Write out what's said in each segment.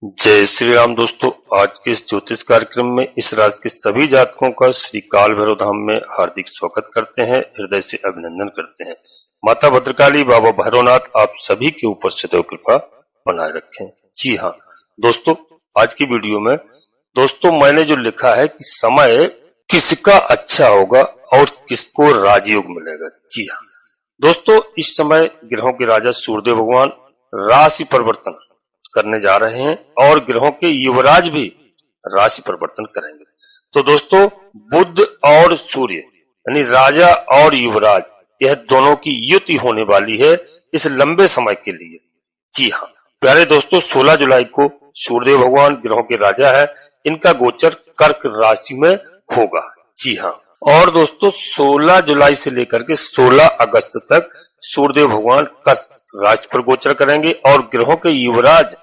जय श्री राम दोस्तों, आज के इस ज्योतिष कार्यक्रम में इस राशि के सभी जातकों का श्री काल भैरव धाम में हार्दिक स्वागत करते हैं, हृदय से अभिनंदन करते हैं। माता भद्रकाली, बाबा भैरवनाथ आप सभी के ऊपर सदैव कृपा बनाए रखें। जी हाँ दोस्तों, आज की वीडियो में मैंने जो लिखा है कि समय किसका अच्छा होगा और किसको राजयोग मिलेगा। जी हाँ दोस्तों, इस समय ग्रहों के राजा सूर्यदेव भगवान राशि परिवर्तन करने जा रहे हैं और ग्रहों के युवराज भी राशि परिवर्तन करेंगे। तो दोस्तों, बुध और सूर्य यानी राजा और युवराज, यह दोनों की युति होने वाली है इस लंबे समय के लिए। जी हाँ प्यारे दोस्तों, 16 जुलाई को सूर्यदेव भगवान ग्रहों के राजा है, इनका गोचर कर्क राशि में होगा। जी हाँ, और दोस्तों 16 जुलाई से लेकर के 16 अगस्त तक सूर्यदेव भगवान कर्क राशि पर गोचर करेंगे और ग्रहों के युवराज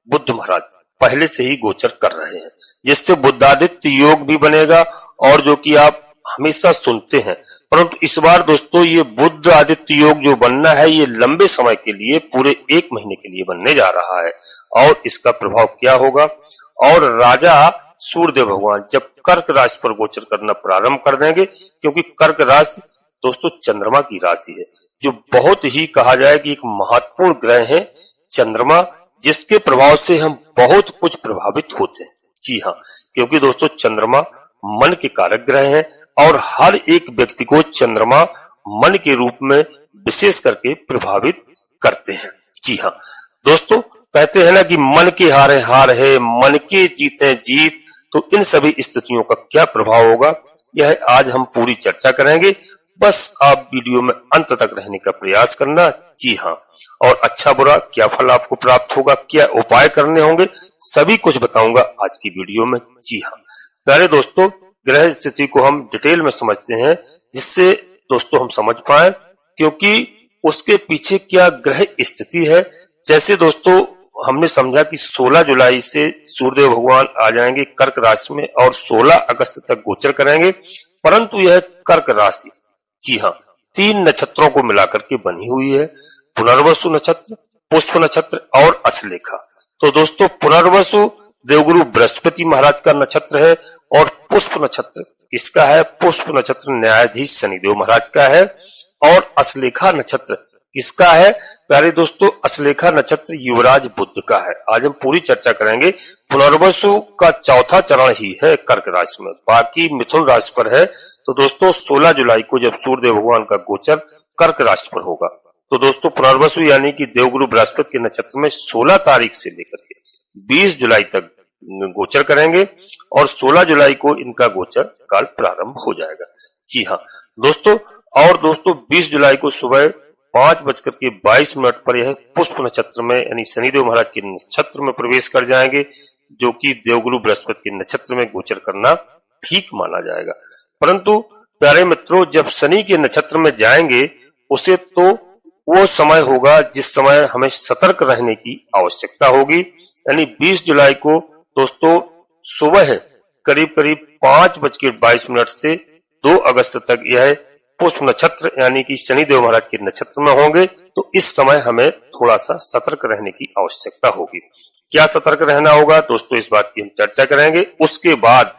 बुध महाराज पहले से ही गोचर कर रहे हैं, जिससे बुद्धादित्य योग भी बनेगा और जो कि आप हमेशा सुनते हैं। परंतु इस बार दोस्तों ये बुध आदित्य योग जो बनना है ये लंबे समय के लिए, पूरे 1 महीने के लिए बनने जा रहा है। और इसका प्रभाव क्या होगा, और राजा सूर्यदेव भगवान जब कर्क राशि पर गोचर करना प्रारंभ कर देंगे, क्योंकि कर्क राशि दोस्तों चंद्रमा की राशि है, जो बहुत ही कहा जाए कि एक महत्वपूर्ण ग्रह है चंद्रमा, जिसके प्रभाव से हम बहुत कुछ प्रभावित होते हैं। जी हाँ, क्योंकि दोस्तों चंद्रमा मन के कारक ग्रह हैं और हर एक व्यक्ति को चंद्रमा मन के रूप में विशेष करके प्रभावित करते हैं। जी हाँ दोस्तों, कहते हैं ना कि मन के हारे हार है, मन के जीते जीत। तो इन सभी स्थितियों का क्या प्रभाव होगा, यह आज हम पूरी चर्चा करेंगे। बस आप वीडियो में अंत तक रहने का प्रयास करना। जी हाँ, और अच्छा बुरा क्या फल आपको प्राप्त होगा, क्या उपाय करने होंगे, सभी कुछ बताऊंगा आज की वीडियो में। जी हाँ प्यारे दोस्तों, ग्रह स्थिति को हम डिटेल में समझते हैं, जिससे दोस्तों हम समझ पाए क्योंकि उसके पीछे क्या ग्रह स्थिति है। जैसे दोस्तों हमने समझा कि 16 जुलाई से सूर्यदेव भगवान आ जाएंगे कर्क राशि में और 16 अगस्त तक गोचर करेंगे, परंतु यह कर्क राशि जी हाँ 3 नक्षत्रों को मिलाकर के बनी हुई है, पुनर्वसु नक्षत्र, पुष्प नक्षत्र और अश्लेखा। तो दोस्तों पुनर्वसु देवगुरु बृहस्पति महाराज का नक्षत्र है और पुष्प नक्षत्र किसका है, पुष्प नक्षत्र न्यायाधीश शनिदेव महाराज का है और अश्लेखा नक्षत्र किसका है प्यारे दोस्तों, अश्लेखा नक्षत्र युवराज बुध का है। आज हम पूरी चर्चा करेंगे। पुनर्वसु का चौथा चरण ही है कर्क राशि में, बाकी मिथुन राशि पर है। तो दोस्तों 16 जुलाई को जब सूर्यदेव भगवान का गोचर कर्क राशि पर होगा, तो दोस्तों पुनर्वसु यानी कि देवगुरु बृहस्पति के नक्षत्र में 16 तारीख से लेकर के 20 जुलाई तक गोचर करेंगे और 16 जुलाई को इनका गोचर काल प्रारंभ हो जाएगा। जी हाँ दोस्तों, और दोस्तों 20 जुलाई को सुबह 5:22 पर यह पुष्प नक्षत्र में यानी शनिदेव महाराज के नक्षत्र में प्रवेश कर जाएंगे, जो कि देवगुरु बृहस्पति के नक्षत्र में गोचर करना ठीक माना जाएगा। परंतु प्यारे मित्रों, जब शनि के नक्षत्र में जाएंगे उसे तो वो समय होगा जिस समय हमें सतर्क रहने की आवश्यकता होगी। यानी 20 जुलाई को दोस्तों सुबह करीब 5:22 से 2 अगस्त तक यह पुष्प नक्षत्र यानी कि शनिदेव महाराज के नक्षत्र में होंगे। तो इस समय हमें थोड़ा सा सतर्क रहने की आवश्यकता होगी। क्या सतर्क रहना होगा दोस्तों, इस बात की हम चर्चा करेंगे। उसके बाद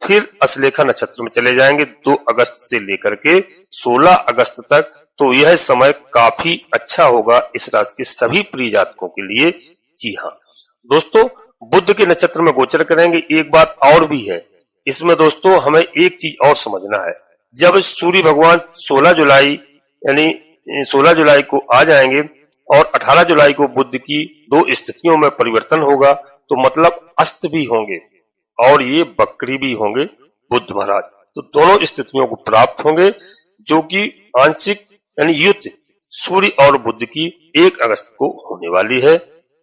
फिर अश्लेखा नक्षत्र में चले जाएंगे 2 अगस्त से लेकर के 16 अगस्त तक। तो यह समय काफी अच्छा होगा इस राशि के सभी प्रिय जातकों के लिए। जी हाँ दोस्तों, बुध के नक्षत्र में गोचर करेंगे। एक बात और भी है इसमें दोस्तों, हमें एक चीज और समझना है। जब सूर्य भगवान 16 जुलाई यानी 16 जुलाई को आ जाएंगे और 18 जुलाई को बुध की 2 स्थितियों में परिवर्तन होगा, तो मतलब अस्त भी होंगे और ये बकरी भी होंगे बुध महाराज। तो दोनों स्थितियों को प्राप्त होंगे, जो कि आंशिक यानी युद्ध सूर्य और बुध की 1 अगस्त को होने वाली है।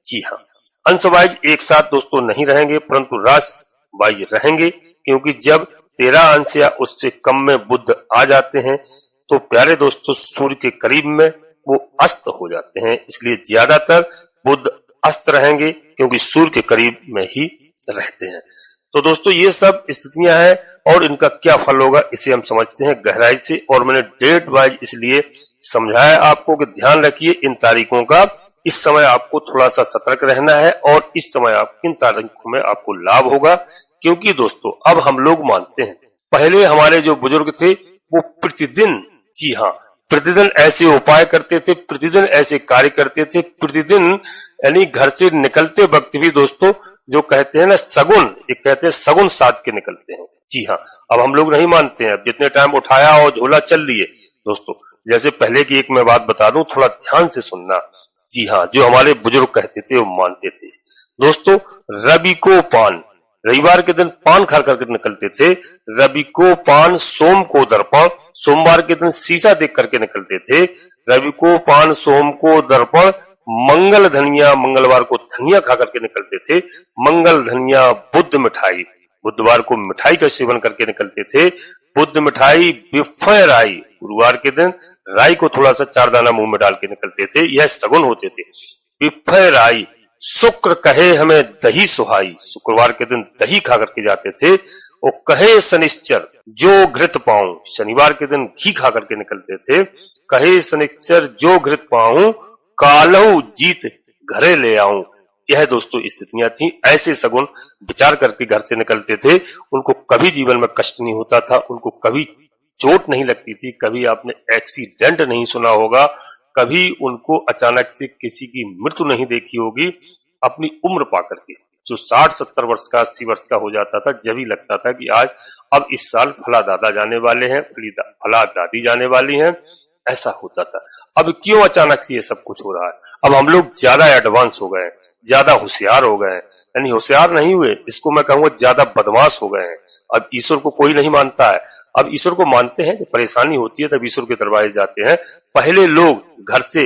जी हाँ, अंशवाइज एक साथ दोस्तों नहीं रहेंगे, परंतु राशि वाइज रहेंगे, क्योंकि जब 13 अंश या उससे कम में बुध आ जाते हैं तो प्यारे दोस्तों सूर्य के करीब में वो अस्त हो जाते हैं। इसलिए ज्यादातर बुध अस्त रहेंगे, क्योंकि सूर्य के करीब में ही रहते हैं। तो दोस्तों ये सब स्थितियां हैं और इनका क्या फल होगा इसे हम समझते हैं गहराई से। और मैंने डेट वाइज इसलिए समझाया आपको कि ध्यान रखिए इन तारीखों का इस समय आपको थोड़ा सा सतर्क रहना है और इस समय आप किन तारीखों में आपको लाभ होगा, क्योंकि दोस्तों अब हम लोग मानते हैं, पहले हमारे जो बुजुर्ग थे वो प्रतिदिन, जी हाँ, प्रतिदिन ऐसे उपाय करते थे, प्रतिदिन ऐसे कार्य करते थे, प्रतिदिन यानी घर से निकलते वक्त भी दोस्तों जो कहते हैं ना सगुन, एक कहते हैं सगुन साध के निकलते हैं। जी हाँ, अब हम लोग नहीं मानते हैं, अब जितने टाइम उठाया और झोला चल लिए दोस्तों। जैसे पहले की एक मैं बात बता दूं, थोड़ा ध्यान से सुनना। जी हाँ, जो हमारे बुजुर्ग कहते थे वो मानते थे दोस्तों। रवि को पान, रविवार के दिन पान खा करके निकलते थे। रवि को पान, सोम को दर्पण, सोमवार के दिन शीशा देख करके निकलते थे। रवि को पान, सोम को दर्पण, मंगल धनिया, मंगलवार को धनिया खा करके निकलते थे। मंगल धनिया, बुद्ध मिठाई, बुधवार को मिठाई का सेवन करके निकलते थे। बुद्ध मिठाई, बिफय राई, गुरुवार के दिन राई को थोड़ा सा 4 दाना मुंह में डाल के निकलते थे, यह सगुन होते थे। बिफय राई, शुक्र कहे हमें दही सुहाई, शुक्रवार के दिन दही खा करके जाते थे। और कहे शनिश्चर जो घृत पाऊं, शनिवार के दिन घी खा करके निकलते थे। कहे शनिश्चर जो घृत पाऊं, कालहु जीत घरे ले आऊं। यह दोस्तों स्थितियां थी, ऐसे सगुन विचार करके घर से निकलते थे। उनको कभी जीवन में कष्ट नहीं होता था, उनको कभी चोट नहीं लगती थी, कभी आपने एक्सीडेंट नहीं सुना होगा, कभी उनको अचानक से किसी की मृत्यु नहीं देखी होगी। अपनी उम्र पा करके जो 60-70 वर्ष का, 80 वर्ष का हो जाता था, जब ही लगता था कि आज अब इस साल फला दादा जाने वाले हैं, फला दादी जाने वाली हैं, ऐसा होता था। अब क्यों अचानक से ये सब कुछ हो रहा है? अब हम लोग ज्यादा एडवांस हो गए हैं, ज्यादा होशियार हो गए हैं, यानी होशियार नहीं हुए, इसको मैं कहूंगा ज्यादा बदमाश हो गए हैं। अब ईश्वर को कोई नहीं मानता है। अब ईश्वर को मानते हैं, जब परेशानी होती है तब ईश्वर के दरबार जाते हैं। पहले लोग घर से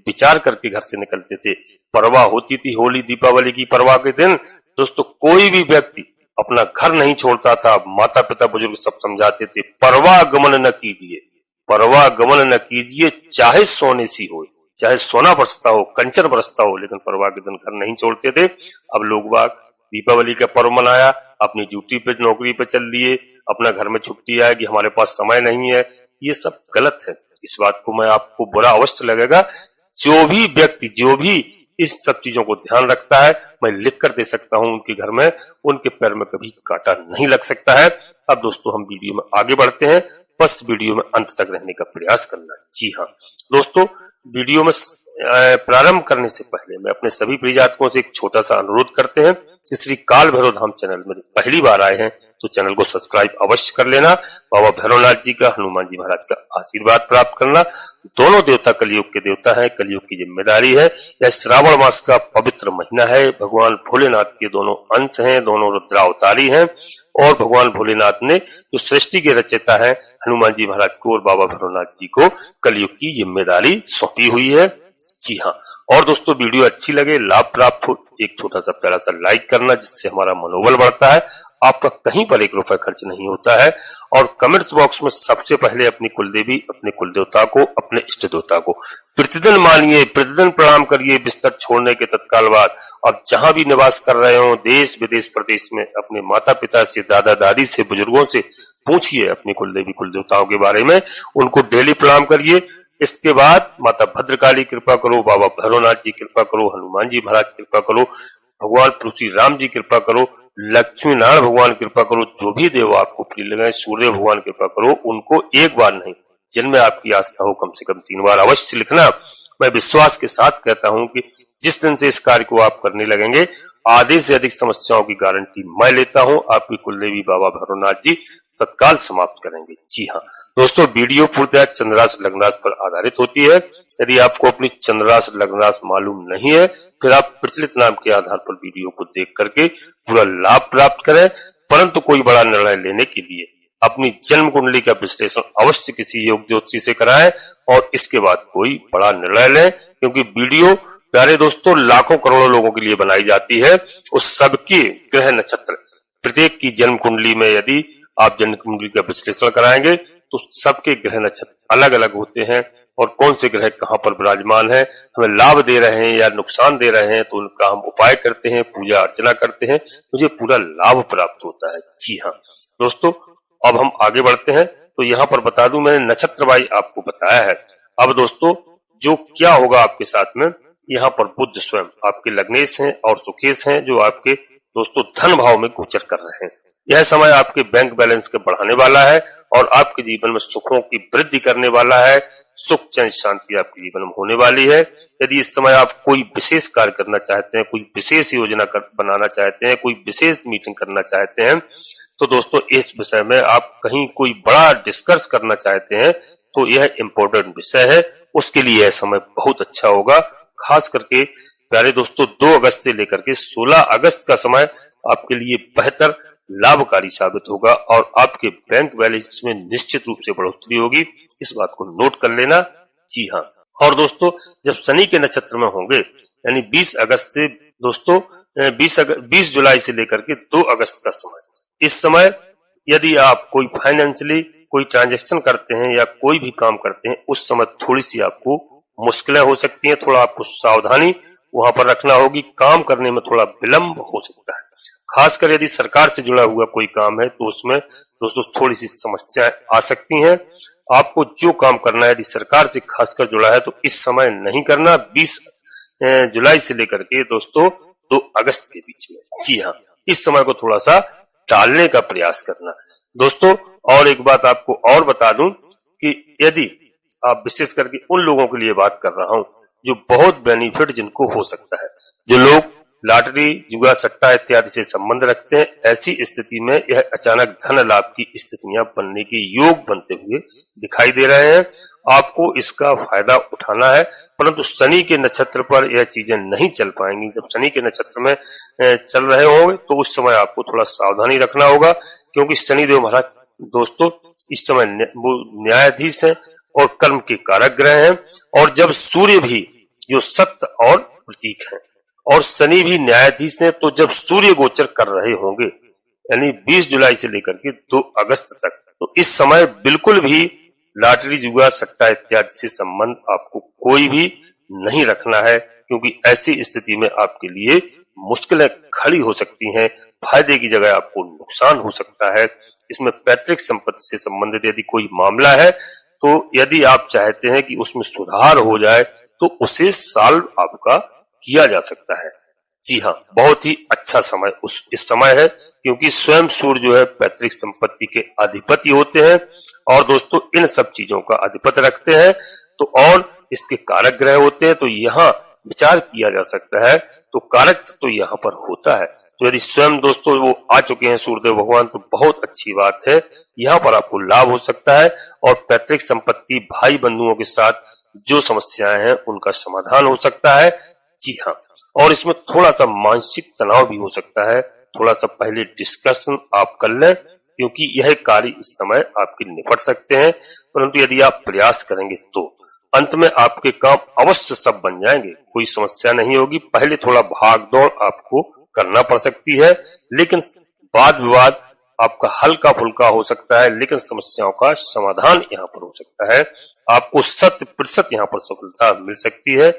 विचार करके घर से निकलते थे। परवाह होती थी, होली दीपावली की परवाह के दिन दोस्तों कोई भी व्यक्ति अपना घर नहीं छोड़ता था। माता पिता बुजुर्ग सब समझाते थे, परवाह गमन न कीजिए, परवाह गमन न कीजिए, चाहे सोने सी हो, चाहे सोना बरसता हो, कंचन बरसता हो, लेकिन परवाह के दिन घर नहीं छोड़ते थे। अब लोग बाग दीपावली का पर्व मनाया, अपनी ड्यूटी पे, नौकरी पे चल दिए, अपना घर में छुट्टी आया कि हमारे पास समय नहीं है। ये सब गलत है। इस बात को मैं आपको बुरा अवश्य लगेगा। जो भी व्यक्ति, जो भी इस सब चीजों को ध्यान रखता है, मैं लिख कर दे सकता हूं, उनके घर में, उनके पैर में कभी कांटा नहीं लग सकता है। अब दोस्तों हम वीडियो में आगे बढ़ते हैं, बस वीडियो में अंत तक रहने का प्रयास करना है। जी हाँ दोस्तों, वीडियो में प्रारंभ करने से पहले मैं अपने सभी प्रियजातकों से एक छोटा सा अनुरोध करते हैं कि श्री काल भैरव धाम चैनल में पहली बार आए हैं तो चैनल को सब्सक्राइब अवश्य कर लेना। बाबा भैरवनाथ जी का, हनुमान जी महाराज का आशीर्वाद प्राप्त करना। दोनों देवता कलयुग के देवता है, कलयुग की जिम्मेदारी है। यह श्रावण मास का पवित्र महीना है। भगवान भोलेनाथ के दोनों अंश हैं, दोनों रुद्रावतारी हैं। और भगवान भोलेनाथ ने जो सृष्टि के रचयिता है हनुमान जी महाराज को और बाबा भैरवनाथ जी को कलयुग की जिम्मेदारी सौंपी हुई है। जी हाँ, और दोस्तों वीडियो अच्छी लगे, लाभ प्राप्त हो, एक छोटा सा प्यारा सा लाइक करना, जिससे हमारा मनोबल बढ़ता है। आपका कहीं पर 1 रुपया खर्च नहीं होता है। और कमेंट्स बॉक्स में सबसे पहले अपनी कुलदेवी, अपने कुलदेवता को, अपने इष्ट देवता को प्रतिदिन मानिए, प्रतिदिन प्रणाम करिए बिस्तर छोड़ने के तत्काल बाद। अब जहां भी निवास कर रहे हो, देश विदेश प्रदेश में, अपने माता पिता से, दादा दादी से, बुजुर्गों से पूछिए अपनी कुलदेवी कुलदेवताओं के बारे में, उनको डेली प्रणाम करिए। इसके बाद माता भद्रकाली कृपा करो, बाबा भैरवनाथ जी कृपा करो, हनुमान जी महाराज कृपा करो, भगवान तुलसी राम जी कृपा करो, लक्ष्मी नारायण भगवान कृपा करो, जो भी देव आपको प्रिय लगे, सूर्य भगवान कृपा करो। उनको एक बार नहीं, जिनमें आपकी आस्था हो, कम से कम 3 बार अवश्य लिखना। मैं विश्वास के साथ कहता हूं कि जिस दिन से इस कार्य को आप करने लगेंगे, आधे से अधिक समस्याओं की गारंटी मैं लेता हूं। आपकी कुलदेवी बाबा भैरवनाथ जी तत्काल समाप्त करेंगे। जी हाँ दोस्तों, वीडियो पूर्णतः चंद्रास लग्नास पर आधारित होती है। यदि आपको अपनी चंद्रास लग्नास मालूम नहीं है, फिर आप प्रचलित नाम के आधार पर वीडियो को देख करके पूरा लाभ प्राप्त करें। परंतु कोई बड़ा निर्णय लेने के लिए अपनी जन्म कुंडली का विश्लेषण अवश्य किसी योग ज्योतिषी से कराएं और इसके बाद कोई बड़ा निर्णय लें, क्योंकि वीडियो प्यारे दोस्तों लाखों करोड़ों लोगों के लिए बनाई जाती है। उस सबके ग्रह नक्षत्र, प्रत्येक की जन्म कुंडली में यदि आप जन्म कुंडली का विश्लेषण कराएंगे तो सबके ग्रह नक्षत्र अलग अलग होते हैं और कौन से ग्रह कहां पर विराजमान है, हमें लाभ दे रहे हैं या नुकसान दे रहे हैं, तो उनका हम उपाय करते हैं, पूजा अर्चना करते हैं, मुझे पूरा लाभ प्राप्त होता है। जी हाँ दोस्तों, अब हम आगे बढ़ते हैं। तो यहाँ पर बता दूं, मैंने नक्षत्र वाई आपको बताया है। अब दोस्तों जो क्या होगा आपके साथ में, यहाँ पर बुध स्वयं आपके लग्नेश हैं और सुकेश हैं, जो आपके दोस्तों धन भाव में गोचर कर रहे हैं। यह समय आपके बैंक बैलेंस के बढ़ाने वाला है और आपके जीवन में सुखों की वृद्धि करने वाला है। सुख चैन शांति आपके जीवन में होने वाली है। यदि इस समय आप कोई विशेष कार्य करना चाहते हैं, कोई विशेष योजना बनाना चाहते हैं, कोई विशेष मीटिंग करना चाहते हैं, तो दोस्तों इस विषय में आप कहीं कोई बड़ा डिस्कस करना चाहते हैं तो यह इम्पोर्टेंट विषय है, उसके लिए यह समय बहुत अच्छा होगा। खास करके प्यारे दोस्तों 2 अगस्त से लेकर के 16 अगस्त का समय आपके लिए बेहतर लाभकारी साबित होगा और आपके बैंक बैलेंस में निश्चित रूप से बढ़ोतरी होगी। इस बात को नोट कर लेना। जी हाँ, और दोस्तों जब शनि के नक्षत्र में होंगे यानी 20 अगस्त से दोस्तों 20 जुलाई से लेकर के 2 अगस्त का समय, इस समय यदि आप कोई फाइनेंशियली कोई ट्रांजैक्शन करते हैं या कोई भी काम करते हैं, उस समय थोड़ी सी आपको मुश्किलें हो सकती हैं। थोड़ा आपको सावधानी वहां पर रखना होगी। काम करने में थोड़ा विलंब हो सकता है। खासकर यदि सरकार से जुड़ा हुआ कोई काम है तो उसमें दोस्तों थोड़ी सी समस्याएं आ सकती हैं। आपको जो काम करना है यदि सरकार से खासकर जुड़ा है तो इस समय नहीं करना। 20 जुलाई से लेकर के दोस्तों 2 अगस्त के बीच में, जी हाँ, इस समय को थोड़ा सा टालने का प्रयास करना दोस्तों। और एक बात आपको और बता दूं कि यदि आप विशेष करके उन लोगों के लिए बात कर रहा हूं जो बहुत बेनिफिट जिनको हो सकता है, जो लोग लॉटरी, जुआ, सट्टा इत्यादि से संबंध रखते हैं, ऐसी स्थिति में यह अचानक धन लाभ की स्थितियां बनने के योग बनते हुए दिखाई दे रहे हैं। आपको इसका फायदा उठाना है, परंतु शनि के नक्षत्र पर यह चीजें नहीं चल पाएंगी। जब शनि के नक्षत्र में चल रहे होंगे तो उस समय आपको थोड़ा सावधानी रखना होगा, क्योंकि शनिदेव महाराज दोस्तों इस समय न्यायाधीश हैं और कर्म के कारक ग्रह हैं। और जब सूर्य भी जो सत्य और प्रतीक हैं और शनि भी न्यायाधीश हैं, तो जब सूर्य गोचर कर रहे होंगे यानी 20 जुलाई से लेकर के 2 अगस्त तक, तो इस समय बिल्कुल भी लॉटरी, जुआ, सट्टा इत्यादि से संबंध आपको कोई भी नहीं रखना है, क्योंकि ऐसी स्थिति में आपके लिए मुश्किलें खड़ी हो सकती हैं। फायदे की जगह आपको नुकसान हो सकता है। इसमें पैतृक संपत्ति से संबंधित यदि कोई मामला है तो यदि आप चाहते हैं कि उसमें सुधार हो जाए तो उसे सॉल्व आपका किया जा सकता है। जी हाँ, बहुत ही अच्छा समय इस समय है, क्योंकि स्वयं सूर्य जो है पैतृक संपत्ति के अधिपति होते हैं और दोस्तों इन सब चीजों का अधिपति रखते हैं, तो और इसके कारक ग्रह होते हैं। तो यहाँ विचार किया जा सकता है, तो कारक तो यहाँ पर होता है। तो यदि स्वयं दोस्तों वो आ चुके हैं सूर्यदेव भगवान, तो बहुत अच्छी बात है। यहाँ पर आपको लाभ हो सकता है और पैतृक संपत्ति, भाई बंधुओं के साथ जो समस्याएं हैं उनका समाधान हो सकता है। जी हाँ, और इसमें थोड़ा सा मानसिक तनाव भी हो सकता है। थोड़ा सा पहले डिस्कशन आप कर लें, क्योंकि यह कार्य इस समय आपके निपट सकते हैं, परंतु यदि आप प्रयास करेंगे तो अंत में आपके काम अवश्य सब बन जाएंगे, कोई समस्या नहीं होगी। पहले थोड़ा भाग दौड़ आपको करना पड़ सकती है, लेकिन वाद विवाद आपका हल्का फुल्का हो सकता है, लेकिन समस्याओं का समाधान यहाँ पर हो सकता है। आपको 100% यहाँ पर सफलता मिल सकती है।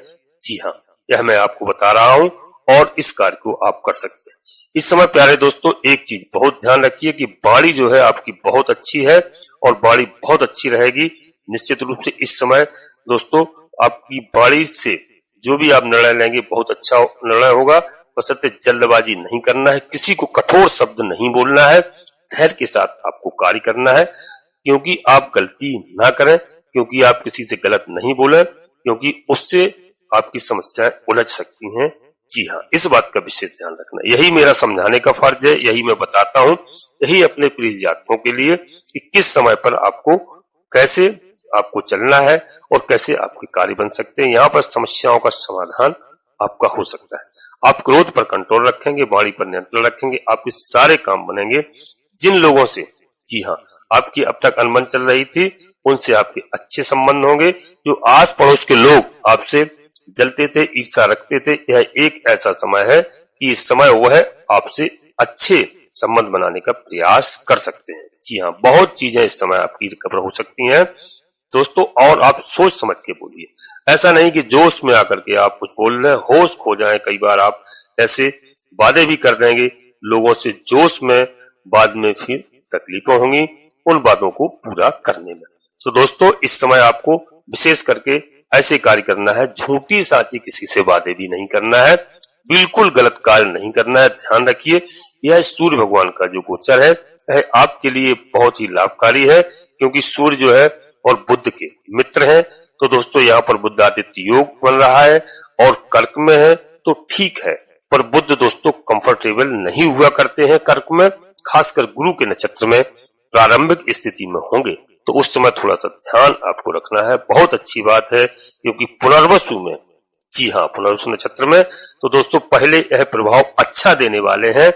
जी हाँ, यह मैं आपको बता रहा हूँ और इस कार्य को आप कर सकते हैं। इस समय प्यारे दोस्तों एक चीज बहुत ध्यान रखिए कि बाड़ी जो है आपकी बहुत अच्छी है और बाड़ी बहुत अच्छी रहेगी। निश्चित रूप से इस समय दोस्तों आपकी बाड़ी से जो भी आप निर्णय लेंगे बहुत अच्छा निर्णय होगा। बशर्ते जल्दबाजी नहीं करना है, किसी को कठोर शब्द नहीं बोलना है, धैर्य के साथ आपको कार्य करना है, क्योंकि आप गलती ना करें, क्योंकि आप किसी से गलत नहीं बोले, क्योंकि उससे आपकी समस्याएं उलझ सकती हैं। जी हाँ, इस बात का विशेष ध्यान रखना, यही मेरा समझाने का फर्ज है, यही मैं बताता हूँ, यही अपने प्रिय जातकों के लिए कि किस समय पर आपको कैसे आपको चलना है और कैसे आपके कार्य बन सकते हैं। यहाँ पर समस्याओं का समाधान आपका हो सकता है। आप क्रोध पर कंट्रोल रखेंगे, वाणी पर नियंत्रण रखेंगे, आपके सारे काम बनेंगे। जिन लोगों से जी हाँ आपकी अब तक अनबन चल रही थी, उनसे आपके अच्छे संबंध होंगे। जो आस पड़ोस के लोग आपसे जलते थे, ईर्ष्या रखते थे, यह एक ऐसा समय है कि इस समय वह आपसे अच्छे संबंध बनाने का प्रयास कर सकते हैं। जी हाँ, बहुत चीजें इस समय आपकी रिकवर हो सकती हैं दोस्तों, और आप सोच समझ के बोलिए। ऐसा नहीं कि जोश में आकर के आप कुछ बोल रहे हैं, होश खो जाए। कई बार आप ऐसे वादे भी कर देंगे लोगों से जोश में, बाद में फिर तकलीफें होंगी उन बातों को पूरा करने में। तो दोस्तों इस समय आपको विशेष करके ऐसे कार्य करना है, झूठी साची किसी से वादे भी नहीं करना है, बिल्कुल गलत कार्य नहीं करना है। ध्यान रखिए, यह सूर्य भगवान का जो गोचर है यह आपके लिए बहुत ही लाभकारी है, क्योंकि सूर्य जो है और बुध के मित्र हैं। तो दोस्तों यहाँ पर बुध आदित्य योग बन रहा है और कर्क में है तो ठीक है, पर बुध दोस्तों कंफर्टेबल नहीं हुआ करते हैं कर्क में, खासकर गुरु के नक्षत्र में प्रारंभिक स्थिति में होंगे तो उस समय थोड़ा सा ध्यान आपको रखना है। बहुत अच्छी बात है, क्योंकि पुनर्वसु में, जी हाँ पुनर्वसु नक्षत्र में, तो दोस्तों पहले यह प्रभाव अच्छा देने वाले हैं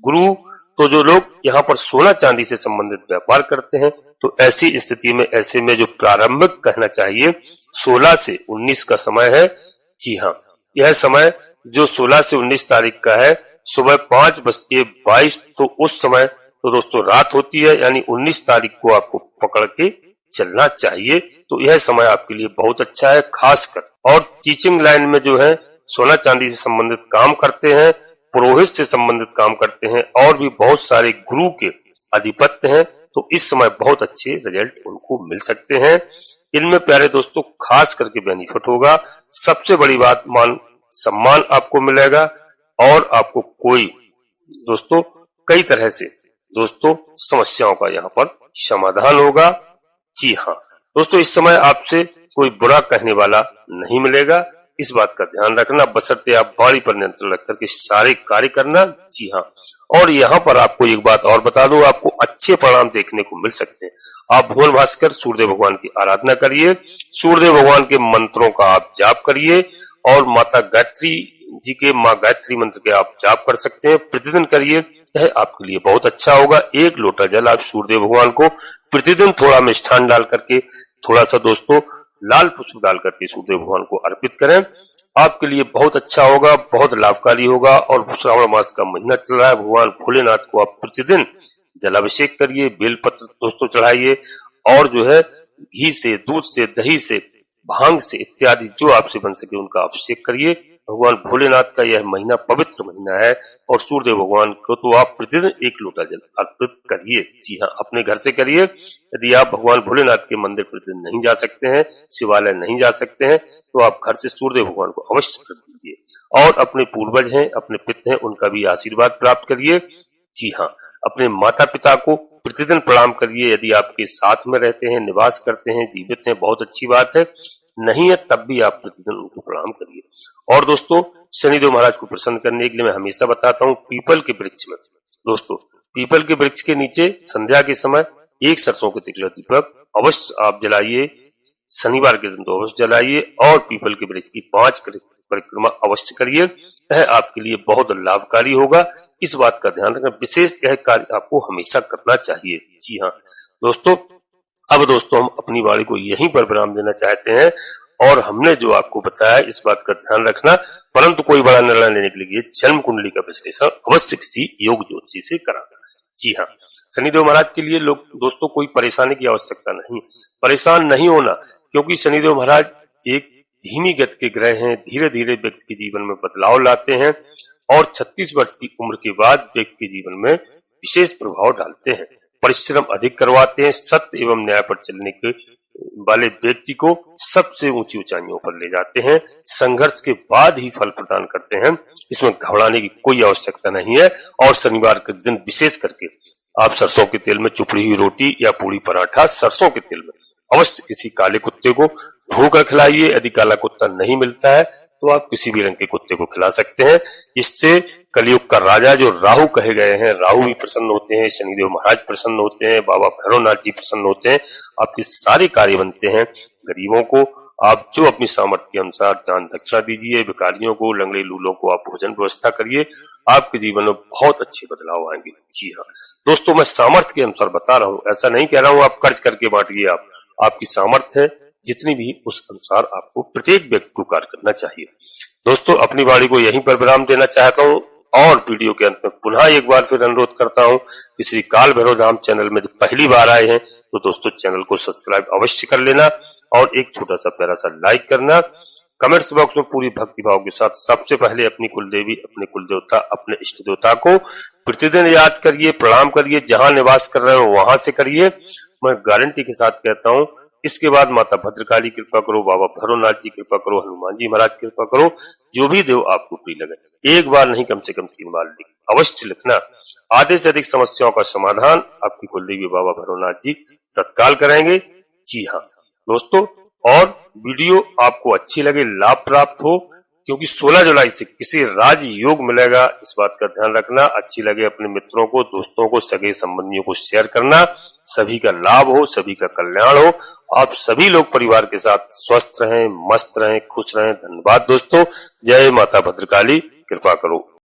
गुरु। तो जो लोग यहाँ पर सोना चांदी से संबंधित व्यापार करते हैं तो ऐसी स्थिति में, ऐसे में जो प्रारंभिक कहना चाहिए 16 से 19 का समय है, जी हाँ यह समय जो 16 से 19 तारीख का है सुबह 5:22, तो उस समय तो दोस्तों रात होती है, यानी 19 तारीख को आपको पकड़ के चलना चाहिए। तो यह समय आपके लिए बहुत अच्छा है खासकर, और टीचिंग लाइन में जो है सोना चांदी से संबंधित काम करते हैं, पुरोहित से संबंधित काम करते हैं और भी बहुत सारे गुरु के अधिपत्य हैं, तो इस समय बहुत अच्छे रिजल्ट उनको मिल सकते हैं। इनमें प्यारे दोस्तों खास करके बेनिफिट होगा, सबसे बड़ी बात मान सम्मान आपको मिलेगा और आपको कोई दोस्तों कई तरह से दोस्तों समस्याओं का यहाँ पर समाधान होगा। जी हाँ दोस्तों, इस समय आपसे कोई बुरा कहने वाला नहीं मिलेगा, इस बात का ध्यान रखना, बशर्ते आप वाणी पर नियंत्रण रख करके सारे कार्य करना। जी हाँ, और यहाँ पर आपको एक बात और बता दूं, आपको अच्छे परिणाम देखने को मिल सकते हैं। आप भुवन भास्कर सूर्यदेव भगवान की आराधना करिए, सूर्यदेव भगवान के मंत्रों का आप जाप करिए और माता गायत्री जी के माँ गायत्री मंत्र के आप जाप कर सकते हैं, प्रतिदिन करिए, यह आपके लिए बहुत अच्छा होगा। 1 लोटा जल आप सूर्यदेव भगवान को प्रतिदिन थोड़ा मिष्ठान डाल करके, थोड़ा सा दोस्तों लाल पुष्प डाल करके सूर्यदेव भगवान को अर्पित करें, आपके लिए बहुत अच्छा होगा, बहुत लाभकारी होगा। और श्रावण मास का महीना चल रहा है, भगवान भोलेनाथ को आप प्रतिदिन जलाभिषेक करिए, बेलपत्र दोस्तों चढ़ाइए और जो है घी से, दूध से, दही से, भांग से इत्यादि जो आपसे बन सके उनका अभिषेक करिए। भगवान भोलेनाथ का यह महीना पवित्र महीना है और सूर्यदेव भगवान को तो आप प्रतिदिन 1 लोटा जल अर्पित करिए। जी हाँ, अपने घर से करिए। यदि आप भगवान भोलेनाथ के मंदिर प्रतिदिन नहीं जा सकते हैं, शिवालय नहीं जा सकते हैं, तो आप घर से सूर्यदेव भगवान को अवश्य कर दीजिए और अपने पूर्वज हैं, अपने पिता हैं, उनका भी आशीर्वाद प्राप्त करिए। जी हाँ, अपने माता पिता को प्रतिदिन प्रणाम करिए, यदि आपके साथ में रहते हैं, निवास करते हैं, जीवित हैं, बहुत अच्छी बात है, नहीं है तब भी आप प्रतिदिन उनको प्रणाम करिए। और दोस्तों शनिदेव महाराज को प्रसन्न करने के लिए मैं हमेशा बताता हूँ, पीपल के वृक्ष में दोस्तों, पीपल के वृक्ष के नीचे संध्या के समय 1 सरसों के तिल दीपक अवश्य आप जलाइए, शनिवार के दिन तो अवश्य जलाइए और पीपल के वृक्ष की 5 परिक्रमा अवश्य करिए, यह आपके लिए बहुत लाभकारी होगा। इस बात का ध्यान रखना, विशेष यह कार्य आपको हमेशा करना चाहिए। जी हाँ दोस्तों, अब दोस्तों हम अपनी वाणी को यहीं पर विराम देना चाहते हैं और हमने जो आपको बताया इस बात का ध्यान रखना, परंतु कोई बड़ा निर्णय लेने के लिए जन्म कुंडली का विश्लेषण अवश्य किसी योग ज्योतिषी से कराना। जी हाँ, शनिदेव महाराज के लिए लोग दोस्तों कोई परेशानी की आवश्यकता नहीं, परेशान नहीं होना, क्योंकि शनिदेव महाराज एक धीमी गति के ग्रह हैं, धीरे धीरे व्यक्ति के जीवन में बदलाव लाते हैं और 36 वर्ष की उम्र के बाद व्यक्ति के जीवन में विशेष प्रभाव डालते हैं, परिश्रम अधिक करवाते हैं, सत्य एवं न्याय पर चलने के वाले व्यक्ति को सबसे ऊंची ऊंचाइयों पर ले जाते हैं, संघर्ष के बाद ही फल प्रदान करते हैं, इसमें घबराने की कोई आवश्यकता नहीं है। और शनिवार के दिन विशेष करके आप सरसों के तेल में चुपड़ी हुई रोटी या पूरी पराठा सरसों के तेल में अवश्य किसी काले कुत्ते को भूख खिलाइए। यदि काला कुत्ता नहीं मिलता है तो आप किसी भी रंग के कुत्ते को खिला सकते हैं। इससे कलयुग का राजा जो राहु कहे गए हैं, राहु भी प्रसन्न होते हैं, शनिदेव महाराज प्रसन्न होते हैं, बाबा भैरवनाथ जी प्रसन्न होते हैं, आपके सारे कार्य बनते हैं। गरीबों को आप जो अपनी सामर्थ्य के अनुसार दान दक्षिणा दीजिए, भिखारियों को, लंगड़े लूलों को आप भोजन व्यवस्था करिए, आपके जीवन में बहुत अच्छे बदलाव आएंगे। जी हाँ दोस्तों, मैं सामर्थ्य के अनुसार बता रहा हूँ, ऐसा नहीं कह रहा हूँ आप कर्ज करके बांटिए, आपकी सामर्थ्य है जितनी भी उस अनुसार आपको प्रत्येक व्यक्ति को कार्य करना चाहिए। दोस्तों अपनी वाणी को यहीं पर विराम देना चाहता हूँ और वीडियो के अंत में पुनः एक बार फिर अनुरोध करता हूँ कि श्री काल भैरव धाम चैनल में पहली बार आए हैं तो दोस्तों चैनल को सब्सक्राइब अवश्य कर लेना और एक छोटा सा प्यारा सा लाइक करना। कमेंट्स बॉक्स में पूरी भक्ति भाव के साथ सबसे पहले अपनी कुलदेवी, अपने कुलदेवता, अपने इष्ट देवता को प्रतिदिन याद करिए, प्रणाम करिए, जहां निवास कर रहे हो वहां से करिए। मैं गारंटी के साथ कहता हूँ इसके बाद माता भद्रकाली कृपा करो, बाबा भैरवनाथ जी कृपा करो, हनुमान जी महाराज कृपा करो, जो भी देव आपको प्रिय लगे। एक बार नहीं, कम से कम 3 बार अवश्य लिखना। आधे से अधिक समस्याओं का समाधान आपकी कुलदेवी बाबा भैरवनाथ जी तत्काल कराएंगे। जी हाँ दोस्तों, और वीडियो आपको अच्छी लगे, लाभ प्राप्त हो, क्योंकि 16 जुलाई से किसी राज योग मिलेगा, इस बात का ध्यान रखना। अच्छी लगे अपने मित्रों को, दोस्तों को, सगे संबंधियों को शेयर करना। सभी का लाभ हो, सभी का कल्याण हो, आप सभी लोग परिवार के साथ स्वस्थ रहें, मस्त रहें, खुश रहें। धन्यवाद दोस्तों। जय माता भद्रकाली, कृपा करो।